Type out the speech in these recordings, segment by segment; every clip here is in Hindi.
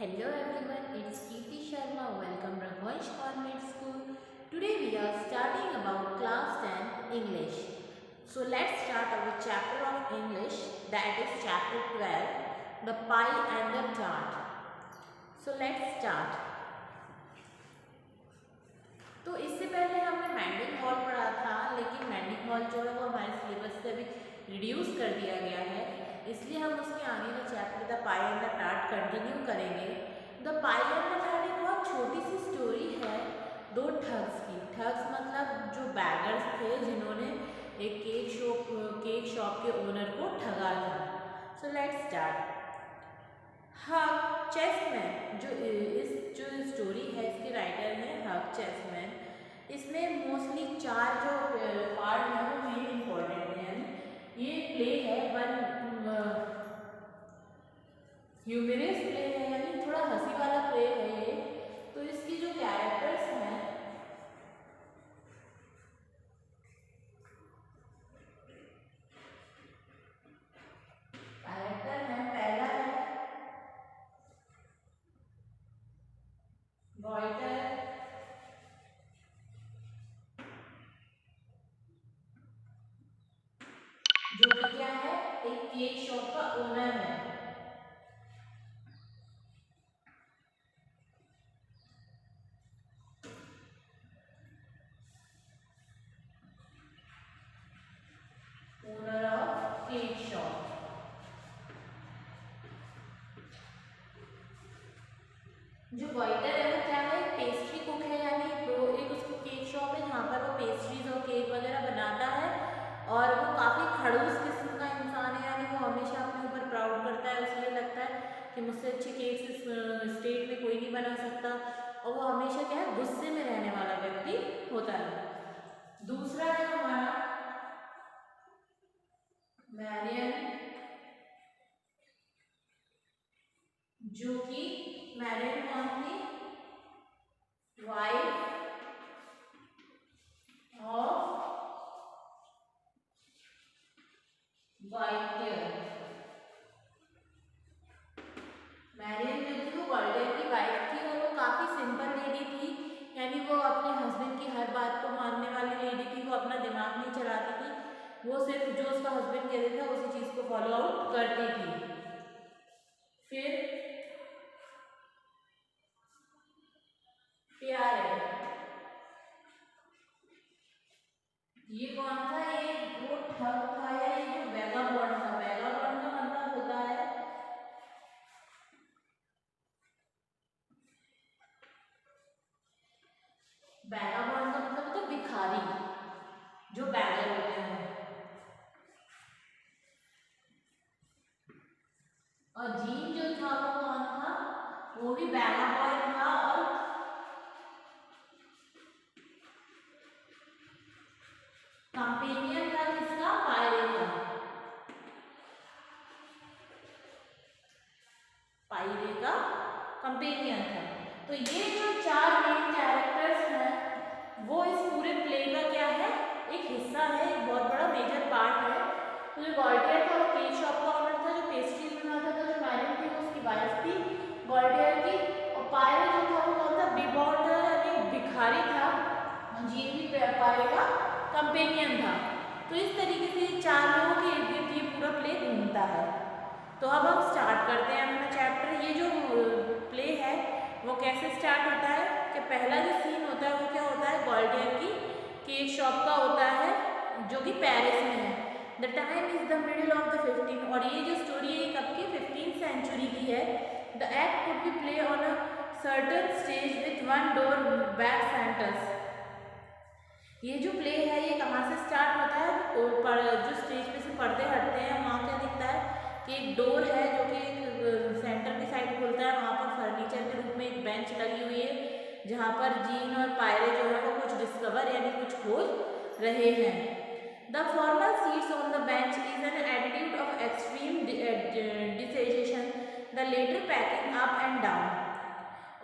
Hello everyone, it's Kirti Sharma. Welcome Raghuvansh Convent School. Today we are starting about class 10 English. So let's start our chapter of English, that is chapter 12, the pie and the chart. So let's start. तो इससे पहले हमने मैंडिंग हॉल पढ़ा था, लेकिन मैंडिंग हॉल जो है वो हमारे सिलेबस से अभी रिड्यूस कर दिया गया है, इसलिए हम उसके आगे का chapter the pie and the tart continue करेंगे। The pie and the tart एक बहुत छोटी सी स्टोरी है दो ठग्स की। ठग्स मतलब जो बैगर्स थे जिन्होंने एक केक शॉप के ओनर को ठगा था। So let's start. हक चेसमैन जो स्टोरी है इसके राइटर हैं हक चेसमैन। इसमें मोस्टली चार जो पार्ट हैं वो मेन इम्पोर्टेंट हैं। ये प्ले है वन ह्यूमरस प्ले है, यानी थोड़ा हंसी वाला प्ले है ये। तो इसकी जो कैरेक्टर्स हैं पहला है वॉल्टर, जो कि क्या है एक केक शॉप का ओनर है। Owner of cake shop. जो वाइटर है वो क्या है, पेस्ट्री कुक है, यानी एक उसकी केक शॉप है जहाँ पर वो पेस्ट्रीज और केक वगैरह बनाता है। और वो काफ़ी खड़ूस किस्म का इंसान है, यानी वो हमेशा अपने ऊपर प्राउड करता है। उसे लगता है कि मुझसे अच्छे केक्स इस स्टेट में कोई नहीं बना सकता, और वो हमेशा क्या है गुस्से में रहने वाला व्यक्ति होता है। दूसरा है हमारा मैरियन, जो कि मैरियन कौन थी, वाइफ ऑफ वाइटियर। मैरियन जो थी वो वाइटियर की वाइफ थी, और वो काफ़ी सिंपल लेडी थी, यानी वो अपने हस्बैंड की हर बात को मानने वाली लेडी थी। वो अपना दिमाग नहीं चलाती थी, वो सिर्फ जो उसका हस्बैंड कहते थे उसी चीज़ को फॉलो आउट करती थी। फिर प्यारे, ये कौन था, ये वो ठग था, या ये जो वैगाबॉन्ड था। वैगाबॉन्ड का मतलब होता है वैगाबॉन्ड का मतलब होता है भिखारी, जो बैगर होते हैं। और जीन जो था वो कौन था, वो भी बैगर बॉय था, और कंपेनियन था किसका, पायरे का। पायरे का कंपेनियन था। तो ये जो चार मेन कैरेक्टर्स हैं वो इस पूरे प्ले का क्या है, एक हिस्सा है, एक बहुत बड़ा मेजर पार्ट है। तो जो गॉल्टियर था वो केक शॉप का ओनर था, जो पेस्ट्रीज बनाता था। जो मैरियन थी वो उसकी वाइफ थी गॉल्टियर की। और पायरे जो था वो कौन था, बिबॉन्डर, यानी भिखारी था। जीन भी पायरे का कंपेनियन था। तो इस तरीके से चार लोगों के इर्द गिर्द ये पूरा प्ले घूमता है। तो अब हम स्टार्ट करते हैं अपना चैप्टर। ये जो प्ले है वो कैसे स्टार्ट होता है कि पहला जो सीन होता है वो क्या होता है, गॉल्टियर की केक शॉप का होता है, जो कि पेरिस में है। The time is the middle of the 15, और ये जो स्टोरी है कब की, 15th सेंचुरी की है। The act could be play on a certain stage with one door back centres. ये जो प्ले है ये कहाँ से स्टार्ट होता है, जो स्टेज पे से पर्दे हटते हैं वहाँ क्या दिखता है कि एक डोर है जो कि एक सेंटर की साइड खुलता है। वहाँ पर फर्नीचर के रूप में एक बेंच लगी हुई है, जहाँ पर जीन और पायरे जो है वो कुछ डिस्कवर यानी कुछ खोज रहे हैं। The formal seats on the bench is an attitude of extreme dissociation, the letter packing up and down.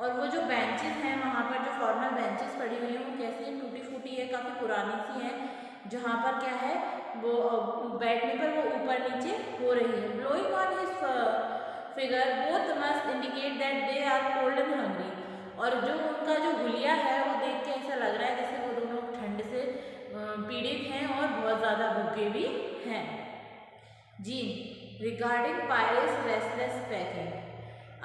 और वो जो बेंचेस हैं वहाँ पर जो फॉर्मल बेंचेस पड़ी हुई हैं वो कैसी हैं, टूटी फूटी है, काफ़ी पुरानी सी हैं, जहाँ पर क्या है वो बैठने पर वो ऊपर नीचे हो रही है। Blowing on his figure both must indicate indicate that they are cold and hungry. और जो उनका जो हुलिया है वो देख के ऐसा लग रहा है जैसे वो दोनों ठंड से पीड़ित हैं और बहुत ज़्यादा भूखे भी हैं। Gene regarding pirates restless packing.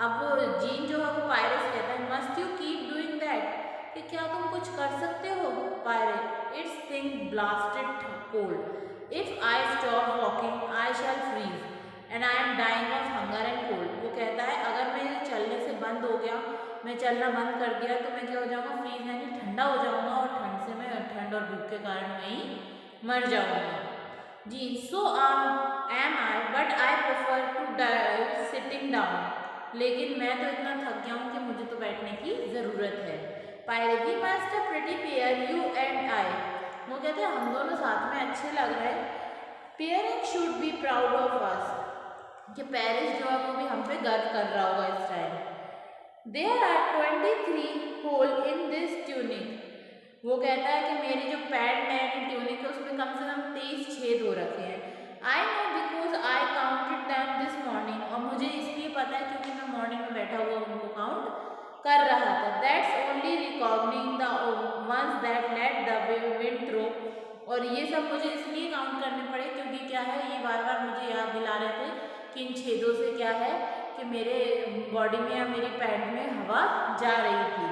अब वो जीन जो है वो पायरेट्स कहता है must you keep doing that, कि क्या तुम कुछ कर सकते हो। Pirate it's thing blasted cold, if I stop walking I shall freeze and I am dying of hunger and cold. वो कहता है अगर मैं चलने से बंद हो गया, मैं चलना बंद कर दिया तो मैं क्या हो जाऊँगा, फ्रीज यानी ठंडा हो जाऊँगा और ठंड से मैं ठंड और भूख के कारण मैं ही मर जाऊँगा। जी so am I but I prefer to die sitting down, लेकिन मैं तो इतना थक गया हूँ कि मुझे तो बैठने की ज़रूरत है। Pirate we must a pretty pair you and I. वो कहते हैं हम दोनों साथ में अच्छे लग रहे हैं। Parents should be proud of us, कि पेरेंट्स जो है वो भी हम पे गर्व कर रहा होगा इस time. There are 23 hole in this tunic. वो कहता है कि मेरी जो पैंट है ट्यूनिक है उसमें कम से कम 23 छेद हो रखे हैं। I know because I counted them this morning, और मुझे इसलिए पता है क्योंकि मैं मॉर्निंग में बैठा हुआ उनको काउंट कर रहा था। That's only recognising the ones that let the wind through. और ये सब मुझे इसलिए काउंट करने पड़े क्योंकि क्या है, ये बार बार मुझे याद दिला रहे थे कि इन छेदों से क्या है कि मेरे बॉडी में या मेरी पैंट में हवा जा रही थी।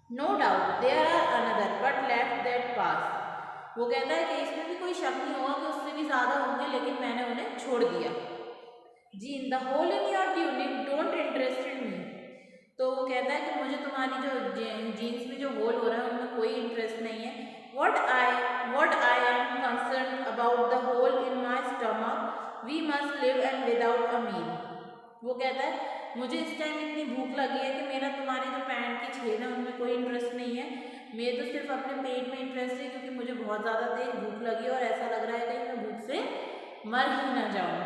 No doubt there are another but left that pass. वो कहता है कि इसमें भी कोई शक नहीं होगा कि उससे भी ज़्यादा होंगे, लेकिन मैंने उन्हें छोड़ दिया। जी the hole in your tunic don't interested me. तो वो कहता है कि मुझे तुम्हारी जो जीन्स में जो होल हो रहा है उनमें कोई इंटरेस्ट नहीं है। What I am concern about the hole in my stomach we must live and without a meal. वो कहता है मुझे इस टाइम इतनी भूख लगी है कि मेरा तुम्हारे जो पैंट के छेद है उनमें कोई इंटरेस्ट नहीं है, मेरे तो सिर्फ अपने पेट में इंटरेस्ट है क्योंकि मुझे बहुत ज़्यादा तेज भूख लगी है और ऐसा लग रहा है कहीं मैं भूख से मर ही ना जाऊँ।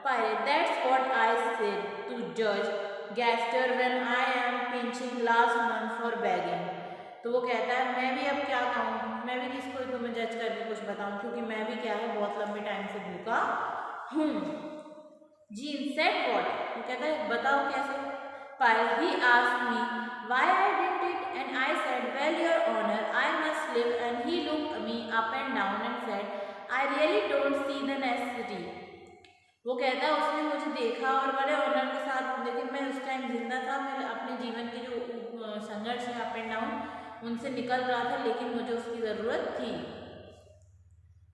Pirate that's what I said to जज Gaster when I am pinching last month for begging. तो वो कहता है मैं भी अब क्या कहूँ, मैं भी किसको तुम्हें जज करके कुछ बताऊँ क्योंकि मैं भी क्या है बहुत लंबे टाइम से भूखा हूँ। Jean said what. वो कहता है बताओ कैसे। Pyle he asked me why I did it and I said well your honour I must live and he looked me up and down and said I really don't see the necessity. वो कहता है उसने मुझे देखा और बड़े ऑनर के साथ, लेकिन मैं उस टाइम जिंदा था, मैं अपने जीवन के जो संघर्ष है अप एंड डाउन उनसे निकल रहा था, लेकिन मुझे उसकी ज़रूरत थी,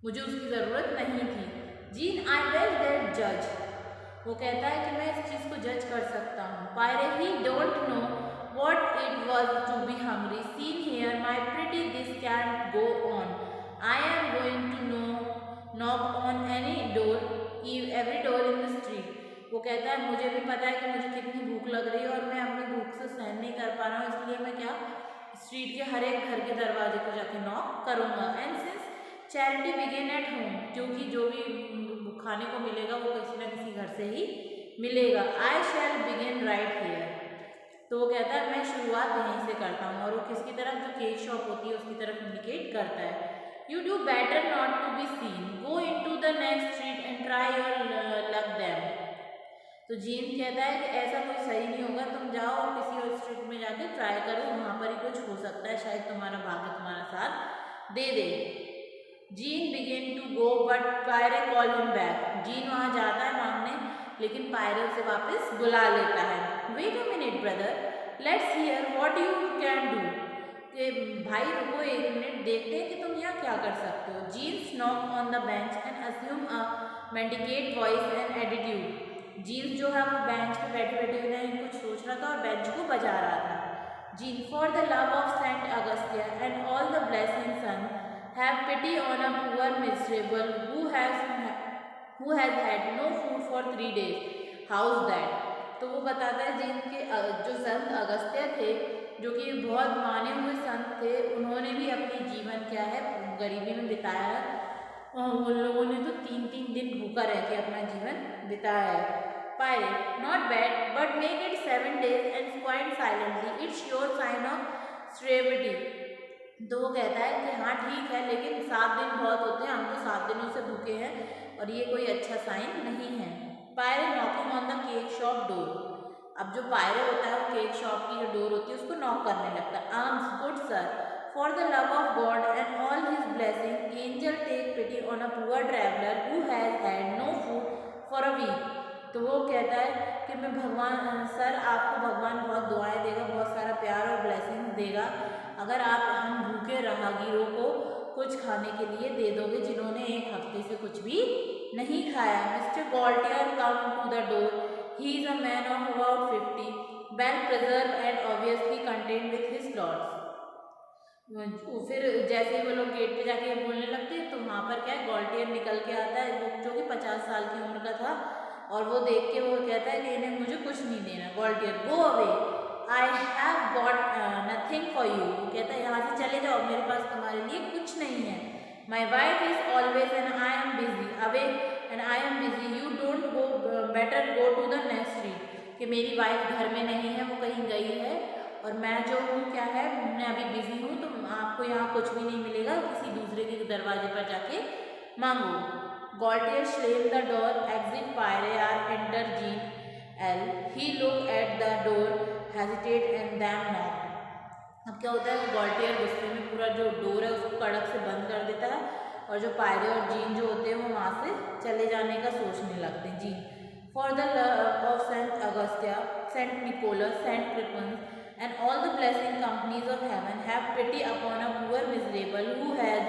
मुझे उसकी ज़रूरत नहीं थी। जीन आई वेल दैट जज। वो कहता है कि मैं इस चीज़ को जज कर सकता हूँ। Pirate he don't know what it was to be hungry seen here my pretty this can go on I am going to knock on any door every door in the street. वो कहता है मुझे भी पता है कि मुझे कितनी भूख लग रही है और मैं अपनी भूख से सहन नहीं कर पा रहा हूँ, इसलिए मैं क्या स्ट्रीट के हर एक घर के दरवाजे को जाके नॉक करूँगा। And since charity begin at home, क्योंकि जो भी खाने को मिलेगा वो किसी न किसी घर से ही मिलेगा। आई शैल बिगिन राइट हियर। तो वो कहता है मैं शुरुआत यहीं से करता हूँ, और वो किसकी तरफ, जो केक शॉप होती है उसकी तरफ इंडिकेट करता है। You do better not to be seen, go in to the next street and try your luck them. तो जीन कहता है कि ऐसा कोई सही नहीं होगा, तुम जाओ और किसी और स्ट्रीट में जाके ट्राई करो, वहाँ पर ही कुछ हो सकता है, शायद तुम्हारा भाग्य तुम्हारा साथ दे दे। Jean began to go but Pierre call him back. Jean वहाँ जाता है मांगने, लेकिन पायरे उसे वापस बुला लेता है। Wait a minute brother let's hear what you can do. कि भाई रुको एक मिनट, देखते हैं कि तुम यहाँ क्या कर सकते हो। Gene's knock on the bench and assume a medicate voice and attitude. Gene's जो है वो बेंच पे बैठे बैठे हुए कुछ सोच रहा था और बेंच को बजा रहा था। Jean for the love of Saint Augustine and all the blessing saints have pity on a poor miserable who has had no food for 3 days. How's that? तो वो बताता है जीन के जो संत अगस्त्य थे, जो कि बहुत माने हुए संत थे, उन्होंने भी अपनी जीवन क्या है गरीबी में बिताया है। उन लोगों ने तो 3-3 दिन भूखा रह के अपना जीवन बिताया है। Pirate, not bad, but make it 7 days and squint silently. It's sure sign of severity. तो वो कहता है कि हाँ ठीक है, लेकिन 7 दिन बहुत होते हैं, हम तो 7 दिनों से भूखे हैं और ये कोई अच्छा साइन नहीं है। Pirate knocking on the cake shop door. अब जो पायरे होता है वो केक शॉप की जो डोर होती है उसको नॉक करने लगता है। Alms good sir, for the love of God and all his blessing angel take pity on a poor traveller who has had no food for a week. तो वो कहता है कि मैं भगवान सर, आपको भगवान बहुत दुआएं देगा, बहुत सारा प्यार और ब्लेसिंग देगा अगर आप हम भूखे राहगीरों को कुछ खाने के लिए दे दोगे जिन्होंने एक हफ्ते से कुछ भी नहीं खाया। Mister Gaultier come to the door, he is a man of about 50, well preserve and obviously content with his thoughts. फिर जैसे ही वो लोग गेट पे जाके बोलने लगते हैं तो वहाँ पर क्या है, गॉल्टियर निकल के आता है, वो जो कि 50 साल की उम्र का था, और वो देख के वो कहता है कि इन्हें मुझे कुछ नहीं देना। Gaultier go away, I have got nothing for you. वो कहता है यहाँ से चले जाओ, मेरे पास तुम्हारे लिए कुछ नहीं है। My wife is always and I am busy away and I am busy, you don't go, better go to the next street. कि मेरी वाइफ घर में नहीं है, वो कहीं गई है, और मैं जो हूँ क्या है, मैं अभी बिजी हूँ, तो आपको यहाँ कुछ भी नहीं मिलेगा, किसी दूसरे के दरवाजे पर जाके मांगो। Gaultier slam the door, exit Pierre R enter Jean L, he look at the door hesitate and then knock. अब क्या होता है, गॉल्टियर गुस्से में पूरा जो डोर है उसको कड़क से बंद कर देता है, और जो पायरे और जीन जो होते हैं वो वहाँ से चले जाने का सोचने लगते हैं। Jean, for the love of Saint Augustine, Saint Nicholas, Saint Crispins and all the blessing companies of heaven have pity upon a poor miserable who has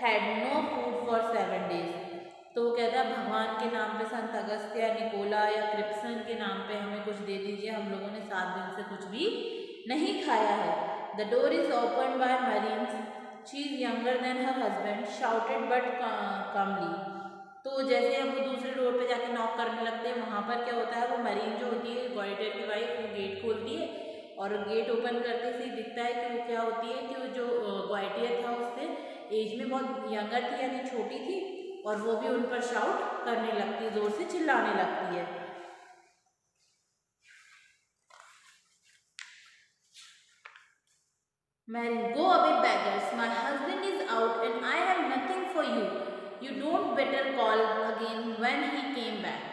had no food for 7 days। तो वो कहता है भगवान के नाम पे, संत अगस्त्य, निकोला या क्रिप्सन के नाम पे हमें कुछ दे दीजिए, हम लोगों ने 7 दिन से कुछ भी नहीं खाया है। The door is open by marines, she is younger than her husband, shouted but कमली। तो जैसे अब वो दूसरे डोर पे जाके नॉक करने लगते हैं, वहाँ पर क्या होता है, वो मरीन जो होती है गॉल्टियर की वाइफ, वो गेट खोलती है, और गेट ओपन करते से ही दिखता है कि वो क्या होती है कि वो जो गॉल्टियर था उससे एज में बहुत यंगर थी, यानी छोटी थी, और वो भी उन पर शाउट करने लगती है, जोर से चिल्लाने लगती है। Mary, go away beggars, my husband is out and I have nothing for you, you don't better call again when he came back.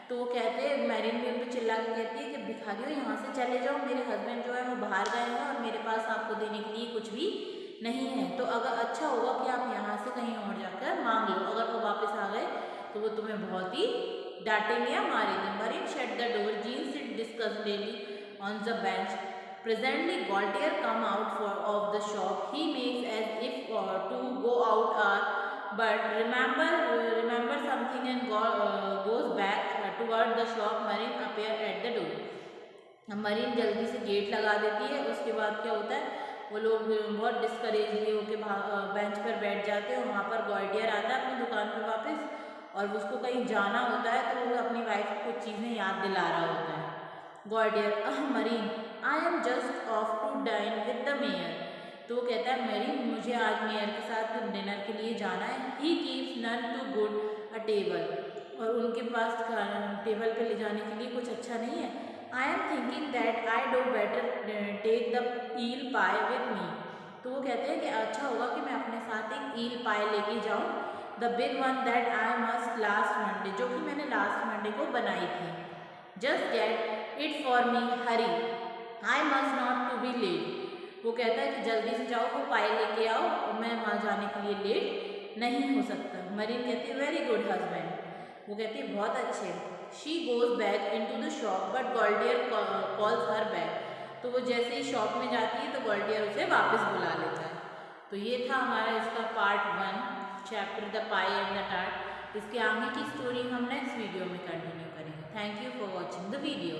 तो वो कहते हैं, मैरिन भी उन पर चिल्ला के कहती है कि भिखारियों यहाँ से चले जाओ, मेरे हस्बैंड जो है वो बाहर गए हैं और मेरे पास आपको देने के लिए कुछ भी नहीं है, तो अगर अच्छा होगा कि आप यहाँ से कहीं और जाकर मांग लो। अगर वो वापस आ गए तो वो तुम्हें बहुत ही डांटेंगे या मारेंगे। Marine shut the door, Jean sit disgustedly on the bench. Presently Gaultier come out of the shop. He makes as if to go out, but remember something and goes back toward the shop. Marine appear at the door. Marine जल्दी से गेट लगा देती है। उसके बाद क्या होता है, वो लोग बहुत डिस्करेज होकर बेंच पर बैठ जाते हैं। वहाँ पर गॉल्टियर आता है अपनी दुकान पर वापस, और उसको कहीं जाना होता है, तो वो अपनी वाइफ को कुछ चीज़ें याद दिला रहा होता है। Gaultier, Marine, I am just off to dine with the mayor. तो वो कहता है, मरीन, मुझे आज मेयर के साथ डिनर के लिए जाना है। He keeps none too good a table, और उनके पास टेबल पे ले जाने के लिए कुछ अच्छा नहीं है। I am thinking that I do better take the eel pie with me. तो वो कहते हैं कि अच्छा होगा कि मैं अपने साथ एक ईल पाई लेके जाऊँ, the big one that I must last Monday, जो कि मैंने लास्ट मंडे को बनाई थी। Just get it for me, hurry, I must not to be late. वो कहता है कि जल्दी से जाओ, वो पाई लेके आओ, और मैं वहाँ जाने के लिए लेट नहीं हो सकता। मरीन कहती है, वेरी गुड हस्बैंड। वो कहती है, बहुत अच्छे। She goes back in to the shop but Gaultier calls her back. तो वो जैसे ही शॉप में जाती है तो गॉल्टियर उसे वापस बुला लेता है। तो ये था हमारा इसका part 1, chapter the pie and the tart. इसके आगे की स्टोरी हम नेक्स्ट वीडियो में कंटिन्यू करेंगे। Thank you for watching the video.